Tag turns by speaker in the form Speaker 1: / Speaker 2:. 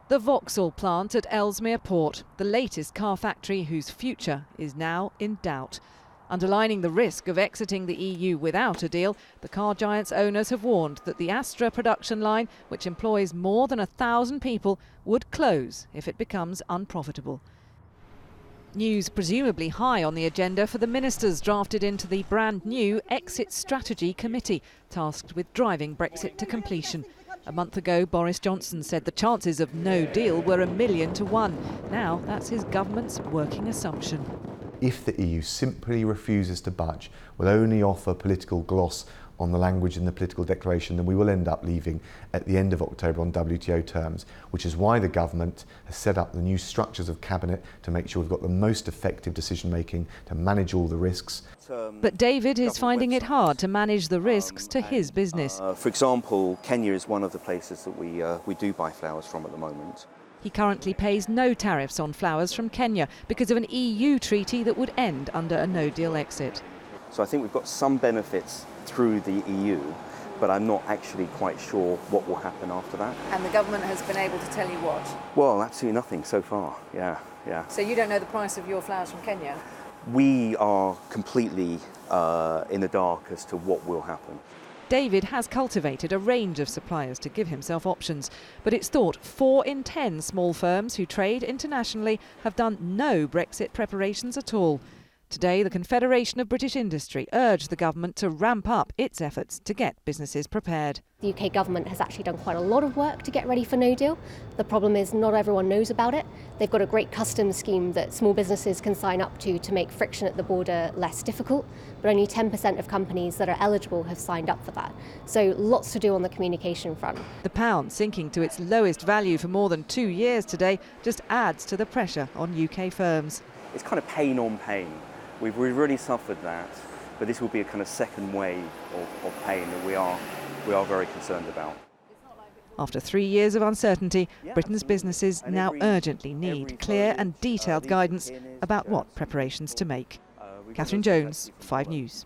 Speaker 1: The Vauxhall plant at Ellesmere Port, the latest car factory whose future is now in doubt. Underlining the risk of exiting the EU without a deal, the car giant's owners have warned that the Astra production line, which employs more than 1,000 people, would close if it becomes unprofitable. News presumably high on the agenda for the ministers drafted into the brand new Exit Strategy Committee, tasked with driving Brexit to completion. A month ago, Boris Johnson said the chances of no deal were 1,000,000 to 1. Now that's his government's working assumption.
Speaker 2: If the EU simply refuses to budge, will only offer political gloss on the language in the political declaration, then we will end up leaving at the end of October on WTO terms, which is why the government has set up the new structures of cabinet to make sure we've got the most effective decision making to manage all the risks.
Speaker 1: But David is finding it hard to manage the risks to his business.
Speaker 3: For example, Kenya is one of the places that we do buy flowers from at the moment.
Speaker 1: He currently pays no tariffs on flowers from Kenya because of an EU treaty that would end under a no-deal exit.
Speaker 3: So I think we've got some benefits through the EU, but I'm not actually quite sure what will happen after that.
Speaker 4: And the government has been able to tell you what?
Speaker 3: Well, absolutely nothing so far, yeah.
Speaker 4: So you don't know the price of your flowers from Kenya?
Speaker 3: We are completely in the dark as to what will happen.
Speaker 1: David has cultivated a range of suppliers to give himself options, but it's thought 4 in 10 small firms who trade internationally have done no Brexit preparations at all. Today, the Confederation of British Industry urged the government to ramp up its efforts to get businesses prepared.
Speaker 5: The UK government has actually done quite a lot of work to get ready for no deal. The problem is not everyone knows about it. They've got a great customs scheme that small businesses can sign up to make friction at the border less difficult, but only 10% of companies that are eligible have signed up for that. So lots to do on the communication front.
Speaker 1: The pound sinking to its lowest value for more than 2 years today just adds to the pressure on UK firms.
Speaker 3: It's kind of pain on pain. We've really suffered that, but this will be a kind of second wave of pain that we are very concerned about.
Speaker 1: After 3 years of uncertainty, Britain's businesses now urgently need clear and detailed guidance about what preparations to make. Catherine Jones, 5 News.